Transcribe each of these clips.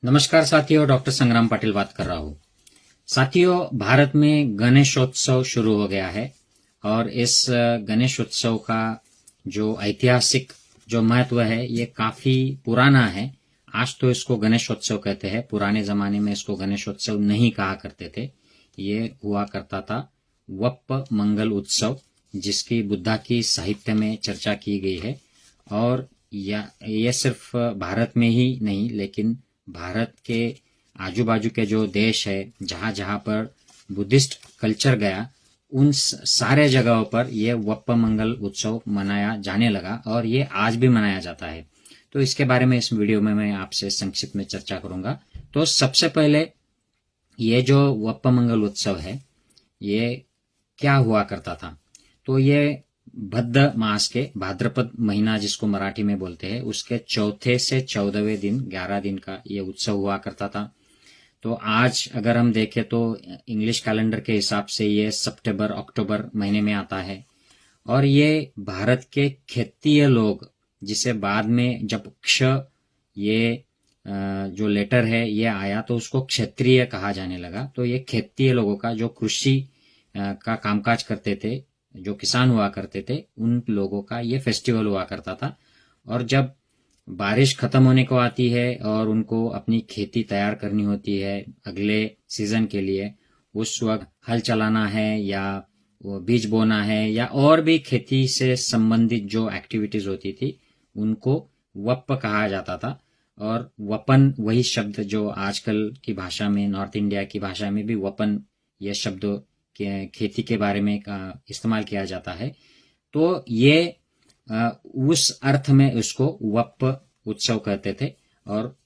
नमस्कार साथियों, डॉक्टर संग्राम पाटिल बात कर रहा हूँ। साथियों, भारत में गणेशोत्सव शुरू हो गया है और इस गणेशोत्सव का जो ऐतिहासिक जो महत्व है ये काफी पुराना है। आज तो इसको गणेशोत्सव कहते हैं, पुराने जमाने में इसको गणेशोत्सव नहीं कहा करते थे। ये हुआ करता था वप्प मंगल उत्सव, जिसकी बुद्धा की साहित्य में चर्चा की गई है। और ये सिर्फ भारत में ही नहीं, लेकिन भारत के आजू बाजू के जो देश है, जहां जहां पर बुद्धिस्ट कल्चर गया, उन सारे जगहों पर यह वप्प मंगल उत्सव मनाया जाने लगा और ये आज भी मनाया जाता है। तो इसके बारे में इस वीडियो में मैं आपसे संक्षिप्त में चर्चा करूंगा। तो सबसे पहले ये जो वप्प मंगल उत्सव है ये क्या हुआ करता था। तो ये भद्र मास के भाद्रपद महीना, जिसको मराठी में बोलते हैं, उसके चौथे से 14वें दिन 11 दिन का ये उत्सव हुआ करता था। तो आज अगर हम देखें तो इंग्लिश कैलेंडर के हिसाब से ये सितंबर अक्टूबर महीने में आता है। और ये भारत के खेतीय लोग, जिसे बाद में जब क्ष ये जो लेटर है ये आया तो उसको क्षत्रिय कहा जाने लगा। तो ये खेतीय लोगों का, जो कृषि का कामकाज करते थे, जो किसान हुआ करते थे, उन लोगों का ये फेस्टिवल हुआ करता था। और जब बारिश खत्म होने को आती है और उनको अपनी खेती तैयार करनी होती है अगले सीजन के लिए, उस वक्त हल चलाना है या वो बीज बोना है या और भी खेती से संबंधित जो एक्टिविटीज होती थी, उनको वप्प कहा जाता था। और वपन, वही शब्द जो आजकल की भाषा में, नॉर्थ इंडिया की भाषा में भी वपन यह शब्द खेती के बारे में इस्तेमाल किया जाता है। तो ये उस अर्थ में उसको वप्प उत्सव कहते थे। और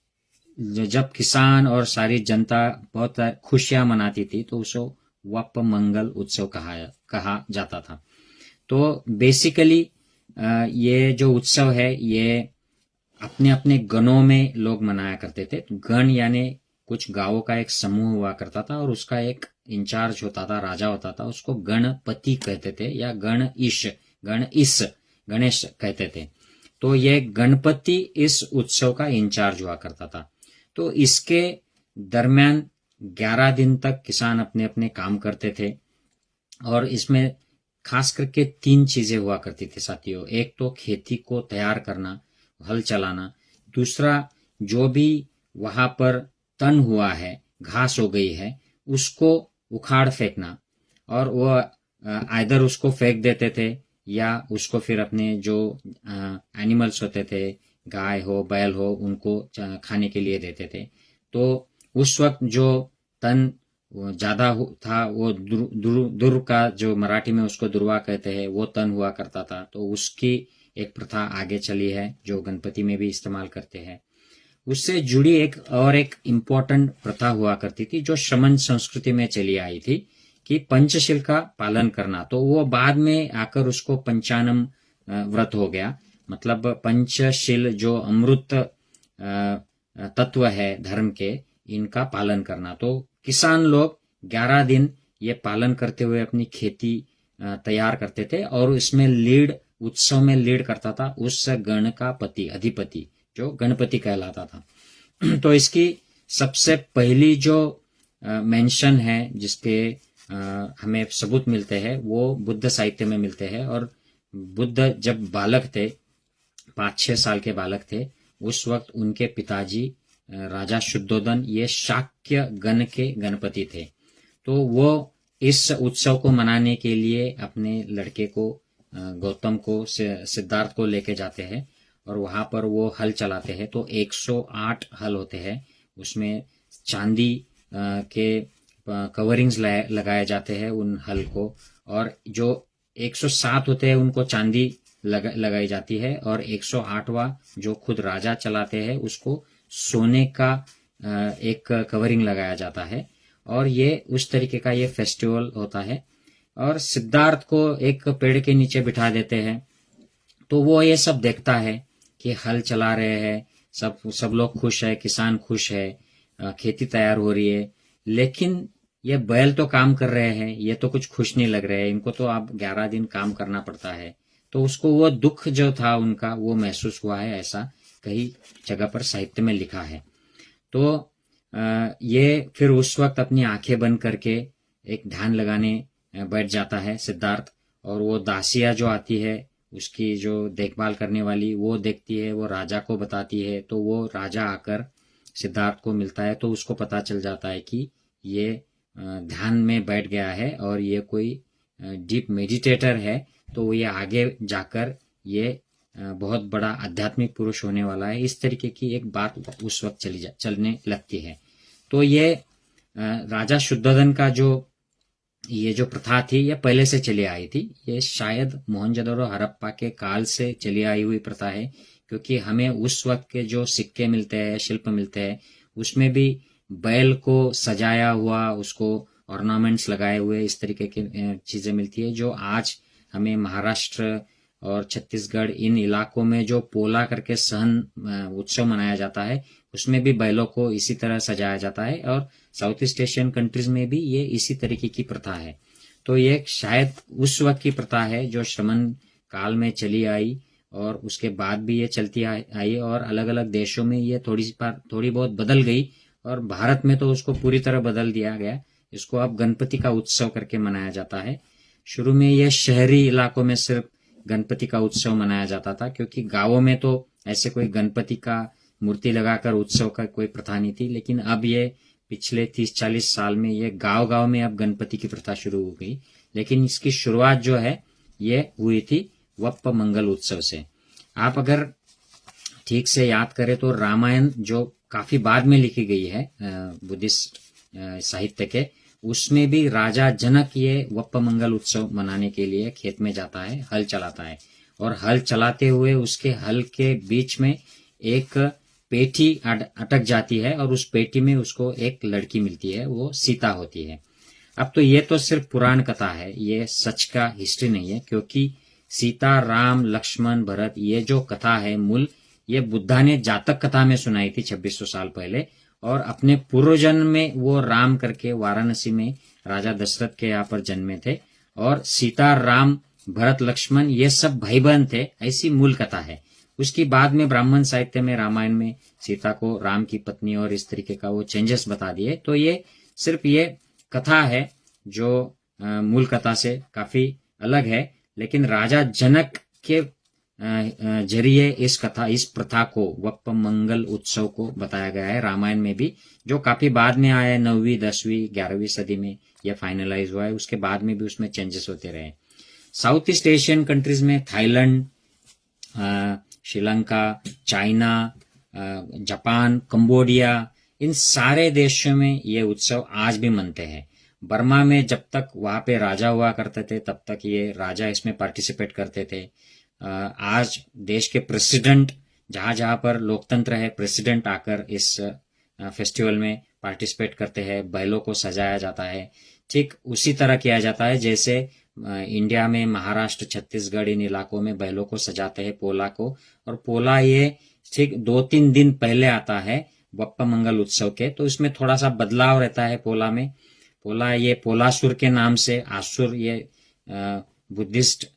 जब किसान और सारी जनता बहुत खुशियां मनाती थी तो उसको वप्प मंगल उत्सव कहा जाता था। तो बेसिकली ये जो उत्सव है ये अपने अपने गणों में लोग मनाया करते थे। गण यानी कुछ गांवों का एक समूह हुआ करता था और उसका एक इंचार्ज होता था, राजा होता था, उसको गणपति कहते थे या गणेश कहते थे। तो ये गणपति इस उत्सव का इंचार्ज हुआ करता था। तो इसके दरमियान 11 दिन तक किसान अपने अपने काम करते थे। और इसमें खास करके 3 चीजें हुआ करती थी साथियों। एक तो खेती को तैयार करना, हल चलाना। दूसरा, जो भी वहां पर तन हुआ है, घास हो गई है, उसको उखाड़ फेंकना। और वो आइदर उसको फेंक देते थे या उसको फिर अपने जो एनिमल्स होते थे, गाय हो बैल हो, उनको खाने के लिए देते थे। तो उस वक्त जो तन ज्यादा था वो दुर का, जो मराठी में उसको दुर्वा कहते हैं, वो तन हुआ करता था। तो उसकी एक प्रथा आगे चली है जो गणपति में भी इस्तेमाल करते हैं। उससे जुड़ी एक इम्पोर्टेंट प्रथा हुआ करती थी जो श्रमण संस्कृति में चली आई थी, कि पंचशील का पालन करना। तो वो बाद में आकर उसको पंचानम व्रत हो गया। मतलब पंचशील जो अमृत तत्व है धर्म के, इनका पालन करना। तो किसान लोग 11 दिन ये पालन करते हुए अपनी खेती तैयार करते थे। और इसमें उत्सव में लीड करता था उस गण का पति, अधिपति, जो गणपति कहलाता था। तो इसकी सबसे पहली जो मेंशन है, जिसके हमें सबूत मिलते हैं, वो बुद्ध साहित्य में मिलते हैं। और बुद्ध जब बालक थे, 5-6 साल के बालक थे, उस वक्त उनके पिताजी राजा शुद्धोधन ये शाक्य गण के गणपति थे। तो वो इस उत्सव को मनाने के लिए अपने लड़के को, गौतम को, सिद्धार्थ को लेके जाते हैं और वहां पर वो हल चलाते हैं। तो 108 हल होते हैं, उसमें चांदी के कवरिंग्स लगाए जाते हैं उन हल को। और जो 107 होते हैं उनको चांदी लगाई जाती है। और 108वां जो खुद राजा चलाते हैं उसको सोने का एक कवरिंग लगाया जाता है। और ये उस तरीके का ये फेस्टिवल होता है। और सिद्धार्थ को एक पेड़ के नीचे बिठा देते हैं। तो वो ये सब देखता है कि हल चला रहे हैं, सब लोग खुश है, किसान खुश है, खेती तैयार हो रही है। लेकिन ये बैल तो काम कर रहे हैं, ये तो कुछ खुश नहीं लग रहे हैं, इनको तो अब 11 दिन काम करना पड़ता है। तो उसको वो दुख जो था उनका, वो महसूस हुआ है, ऐसा कई जगह पर साहित्य में लिखा है। तो ये फिर उस वक्त अपनी आंखें बंद करके एक ध्यान लगाने बैठ जाता है सिद्धार्थ, और वो दासिया जो आती है उसकी जो देखभाल करने वाली, वो देखती है, वो राजा को बताती है, तो वो राजा आकर सिद्धार्थ को मिलता है, तो उसको पता चल जाता है कि ये ध्यान में बैठ गया है और ये कोई डीप मेडिटेटर है, तो ये आगे जाकर ये बहुत बड़ा आध्यात्मिक पुरुष होने वाला है। इस तरीके की एक बात उस वक्त चलने लगती है। तो ये राजा शुद्धोधन का ये जो प्रथा थी ये पहले से चली आई थी। ये शायद मोहनजोदड़ो हड़प्पा के काल से चली आई हुई प्रथा है, क्योंकि हमें उस वक्त के जो सिक्के मिलते हैं, शिल्प मिलते हैं, उसमें भी बैल को सजाया हुआ, उसको ऑर्नामेंट्स लगाए हुए, इस तरीके की चीजें मिलती है, जो आज हमें महाराष्ट्र और छत्तीसगढ़ इन इलाकों में जो पोला करके सहन उत्सव मनाया जाता है, उसमें भी बैलों को इसी तरह सजाया जाता है, और साउथ ईस्ट एशियन कंट्रीज में भी ये इसी तरीके की प्रथा है। तो ये शायद उस वक्त की प्रथा है जो श्रमण काल में चली आई, और उसके बाद भी ये चलती आई, और अलग अलग देशों में ये थोड़ी बहुत बदल गई, और भारत में तो उसको पूरी तरह बदल दिया गया। इसको अब गणपति का उत्सव करके मनाया जाता है। शुरू में यह शहरी इलाकों में सिर्फ गणपति का उत्सव मनाया जाता था, क्योंकि गांवों में तो ऐसे कोई गणपति का मूर्ति लगाकर उत्सव का कोई प्रथा नहीं थी। लेकिन अब ये पिछले 30-40 साल में ये गांव में अब गणपति की प्रथा शुरू हो गई। लेकिन इसकी शुरुआत जो है ये हुई थी वप्प मंगल उत्सव से। आप अगर ठीक से याद करें तो रामायण जो काफी बाद में लिखी गई है बुद्धिस्ट साहित्य के, उसमें भी राजा जनक ये वप्प मंगल उत्सव मनाने के लिए खेत में जाता है, हल चलाता है, और हल चलाते हुए उसके हल के बीच में एक पेटी अटक जाती है, और उस पेटी में उसको एक लड़की मिलती है, वो सीता होती है। अब तो ये तो सिर्फ पुराण कथा है, ये सच का हिस्ट्री नहीं है, क्योंकि सीता, राम, लक्ष्मण, भरत, ये जो कथा है मूल, ये बुद्धा ने जातक कथा में सुनाई थी 2600 साल पहले, और अपने पूर्व जन्म में वो राम करके वाराणसी में राजा दशरथ के यहाँ पर जन्मे थे, और सीता, राम, भरत, लक्ष्मण ये सब भाई बहन थे, ऐसी मूल कथा है। उसकी बाद में ब्राह्मण साहित्य में, रामायण में सीता को राम की पत्नी और इस तरीके का वो चेंजेस बता दिए। तो ये सिर्फ ये कथा है जो मूल कथा से काफी अलग है, लेकिन राजा जनक के जरिए इस प्रथा को, वप्प मंगल उत्सव को बताया गया है रामायण में भी, जो काफी बाद में आया है, 9वीं, 10वीं, 11वीं सदी में यह फाइनलाइज हुआ है। उसके बाद में भी उसमें चेंजेस होते रहे। साउथ ईस्ट एशियन कंट्रीज में Thailand, Sri Lanka, China, Japan, Cambodia, इन सारे देशों में ये उत्सव आज भी मनते हैं। बर्मा में जब तक वहां पे राजा हुआ करते थे तब तक ये राजा इसमें पार्टिसिपेट करते थे। आज देश के प्रेसिडेंट, जहां जहां पर लोकतंत्र है, प्रेसिडेंट आकर इस फेस्टिवल में पार्टिसिपेट करते हैं, बैलों को सजाया जाता है। ठीक उसी तरह किया जाता है जैसे इंडिया में महाराष्ट्र, छत्तीसगढ़, इन इलाकों में बैलों को सजाते हैं, पोला को। और पोला ये ठीक 2-3 दिन पहले आता है वप्प मंगल उत्सव के, तो इसमें थोड़ा सा बदलाव रहता है पोला में। पोला ये पोलासुर के नाम से, आसुर ये बुद्धिस्ट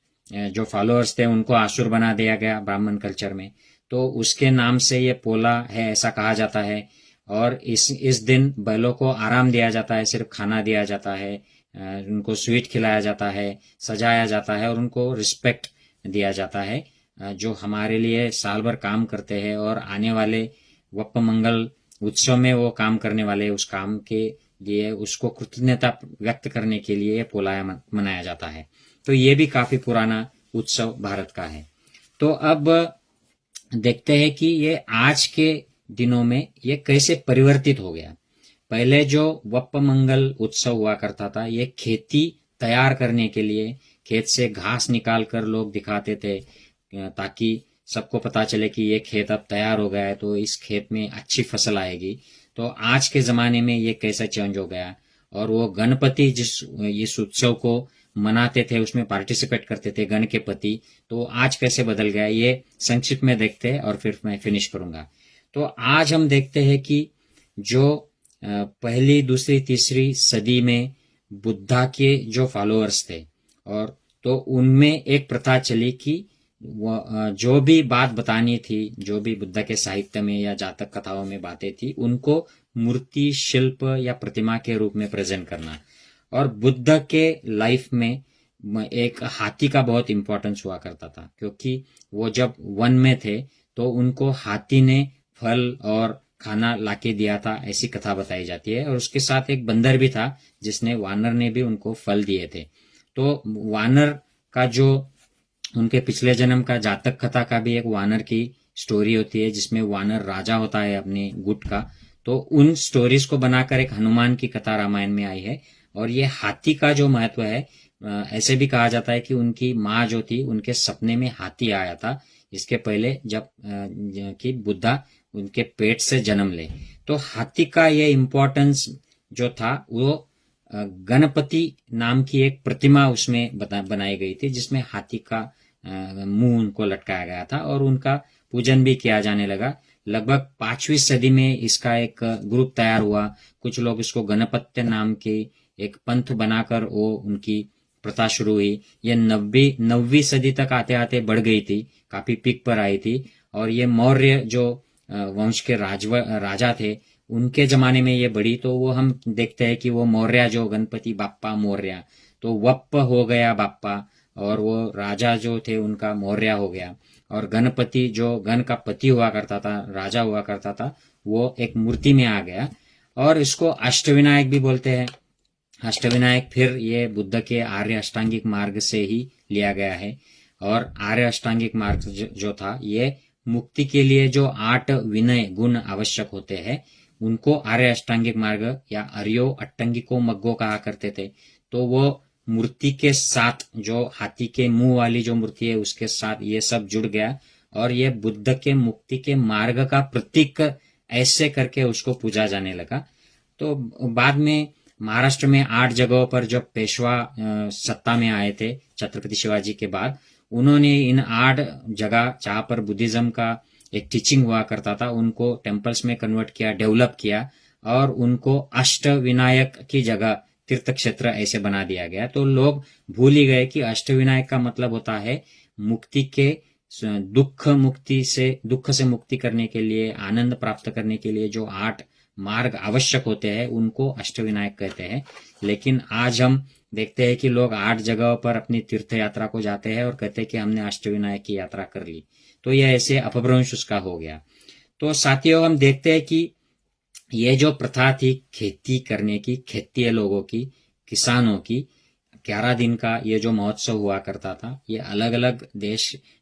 जो फॉलोअर्स थे उनको आसुर बना दिया गया ब्राह्मण कल्चर में, तो उसके नाम से ये पोला है, ऐसा कहा जाता है। और इस दिन बैलों को आराम दिया जाता है, सिर्फ खाना दिया जाता है, उनको स्वीट खिलाया जाता है, सजाया जाता है, और उनको रिस्पेक्ट दिया जाता है, जो हमारे लिए साल भर काम करते हैं, और आने वाले वप्प मंगल उत्सव में वो काम करने वाले उस काम के लिए उसको कृतज्ञता व्यक्त करने के लिए पोला मनाया जाता है। तो ये भी काफी पुराना उत्सव भारत का है। तो अब देखते हैं कि ये आज के दिनों में ये कैसे परिवर्तित हो गया। पहले जो वप्प मंगल उत्सव हुआ करता था, ये खेती तैयार करने के लिए खेत से घास निकाल कर लोग दिखाते थे, ताकि सबको पता चले कि ये खेत अब तैयार हो गया है, तो इस खेत में अच्छी फसल आएगी। तो आज के जमाने में ये कैसे चेंज हो गया, और वो गणपति इस उत्सव को मनाते थे, उसमें पार्टिसिपेट करते थे, गण के पति, तो आज कैसे बदल गया, ये संक्षिप्त में देखते हैं और फिर मैं फिनिश करूंगा। तो आज हम देखते हैं कि जो पहली, दूसरी, तीसरी सदी में बुद्धा के जो फॉलोअर्स थे, और तो उनमें एक प्रथा चली कि जो भी बात बतानी थी, जो भी बुद्ध के साहित्य में या जातक कथाओं में बातें थी, उनको मूर्ति, शिल्प या प्रतिमा के रूप में प्रेजेंट करना। और बुद्ध के लाइफ में एक हाथी का बहुत इंपॉर्टेंस हुआ करता था, क्योंकि वो जब वन में थे तो उनको हाथी ने फल और खाना लाके दिया था, ऐसी कथा बताई जाती है। और उसके साथ एक बंदर भी था जिसने, वानर ने भी उनको फल दिए थे। तो वानर का जो, उनके पिछले जन्म का जातक कथा का भी एक वानर की स्टोरी होती है, जिसमें वानर राजा होता है अपने गुट का। तो उन स्टोरीज को बनाकर एक हनुमान की कथा रामायण में आई है। और ये हाथी का जो महत्व है, ऐसे भी कहा जाता है कि उनकी माँ जो थी, उनके सपने में हाथी आया था, इसके पहले जब कि बुद्धा उनके पेट से जन्म ले। तो हाथी का ये इम्पोर्टेंस जो था, वो गणपति नाम की एक प्रतिमा उसमें बनाई गई थी, जिसमें हाथी का मुंह उनको लटकाया गया था और उनका पूजन भी किया जाने लगा। लगभग 5वीं सदी में इसका एक ग्रुप तैयार हुआ। कुछ लोग इसको गणपत्य नाम के एक पंथ बनाकर वो उनकी प्रथा शुरू हुई। ये 9वीं सदी तक आते आते बढ़ गई थी, काफी पीक पर आई थी। और ये मौर्य जो वंश के राजा थे, उनके जमाने में ये बढ़ी। तो वो हम देखते हैं कि वो मौर्य जो गणपति बाप्पा मौर्य, तो वप्प हो गया बाप्पा, और वो राजा जो थे उनका मौर्य हो गया। और गणपति जो गण का पति हुआ करता था, राजा हुआ करता था, वो एक मूर्ति में आ गया। और इसको अष्टविनायक भी बोलते हैं। अष्टविनायक फिर ये बुद्ध के आर्य अष्टांगिक मार्ग से ही लिया गया है। और आर्य अष्टांगिक मार्ग जो था, ये मुक्ति के लिए जो 8 विनय गुण आवश्यक होते हैं, उनको आर्य अष्टांगिक मार्ग या अर्यो अट्टंगिको मग्गो कहा करते थे। तो वो मूर्ति के साथ, जो हाथी के मुंह वाली जो मूर्ति है, उसके साथ ये सब जुड़ गया। और ये बुद्ध के मुक्ति के मार्ग का प्रतीक ऐसे करके उसको पूजा जाने लगा। तो बाद में महाराष्ट्र में 8 जगहों पर जब पेशवा सत्ता में आए थे छत्रपति शिवाजी के बाद, उन्होंने इन 8 जगह जहां पर बुद्धिज्म का एक टीचिंग हुआ करता था, उनको टेम्पल्स में कन्वर्ट किया, डेवलप किया। और उनको अष्टविनायक की जगह तीर्थ क्षेत्र ऐसे बना दिया गया। तो लोग भूल ही गए कि अष्टविनायक का मतलब होता है मुक्ति के, दुख से मुक्ति करने के लिए, आनंद प्राप्त करने के लिए जो 8 मार्ग आवश्यक होते हैं, उनको अष्टविनायक कहते हैं। लेकिन आज हम देखते हैं कि लोग 8 जगहों पर अपनी तीर्थ यात्रा को जाते हैं और कहते हैं कि हमने अष्टविनायक की यात्रा कर ली। तो यह ऐसे अपभ्रंश उसका हो गया। तो साथियों, हम देखते हैं कि ये जो प्रथा थी खेती करने की, खेतीय लोगों की, किसानों की, 11 दिन का ये जो महोत्सव हुआ करता था, ये अलग अलग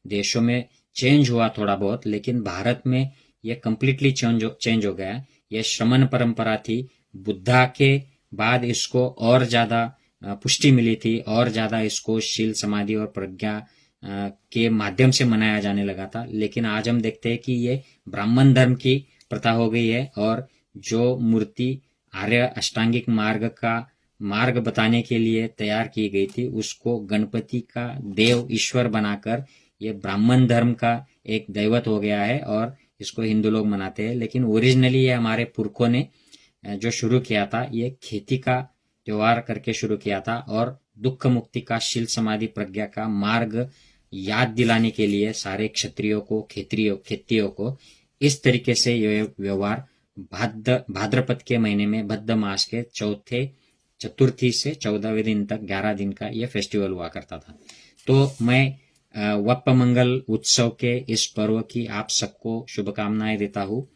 देशों में चेंज हुआ थोड़ा बहुत, लेकिन भारत में ये कम्प्लीटली चेंज हो गया। ये श्रमण परंपरा थी। बुद्धा के बाद इसको और ज्यादा पुष्टि मिली थी, और ज्यादा इसको शील, समाधि और प्रज्ञा के माध्यम से मनाया जाने लगा था। लेकिन आज हम देखते हैं कि ये ब्राह्मण धर्म की प्रथा हो गई है। और जो मूर्ति आर्य अष्टांगिक मार्ग का मार्ग बताने के लिए तैयार की गई थी, उसको गणपति का देव ईश्वर बनाकर ये ब्राह्मण धर्म का एक दैवत हो गया है और इसको हिंदू लोग मनाते हैं। लेकिन ओरिजिनली ये हमारे पुरखों ने जो शुरू किया था, ये खेती का त्योहार करके शुरू किया था। और दुख मुक्ति का, शील समाधि प्रज्ञा का मार्ग याद दिलाने के लिए सारे क्षत्रियों को, खेतियों को इस तरीके से ये व्यवहार भाद्रपद के महीने में भद्द मास के चतुर्थी से 14वें दिन तक 11 दिन का ये फेस्टिवल हुआ करता था। तो मैं वप्प मंगल उत्सव के इस पर्व की आप सबको शुभकामनाएं देता हूँ।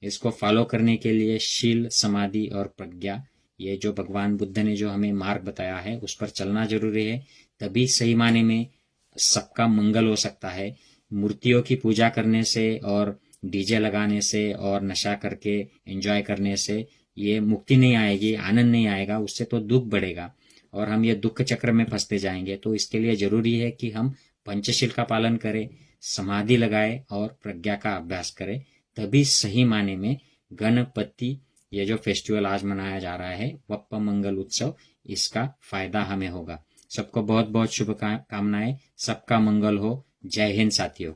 इसको फॉलो करने के लिए शील, समाधि और प्रज्ञा, ये जो भगवान बुद्ध ने जो हमें मार्ग बताया है, उस पर चलना जरूरी है। तभी सही माने में सबका मंगल हो सकता है। मूर्तियों की पूजा करने से और डीजे लगाने से और नशा करके एंजॉय करने से ये मुक्ति नहीं आएगी, आनंद नहीं आएगा, उससे तो दुख बढ़ेगा और हम ये दुख चक्र में फंसते जाएंगे। तो इसके लिए जरूरी है कि हम पंचशील का पालन करें, समाधि लगाए और प्रज्ञा का अभ्यास करें। तभी सही माने में गणपति, ये जो फेस्टिवल आज मनाया जा रहा है, वप्प मंगल उत्सव, इसका फायदा हमें होगा। सबको बहुत बहुत शुभकामनाएं। सबका मंगल हो। जय हिंद साथियों।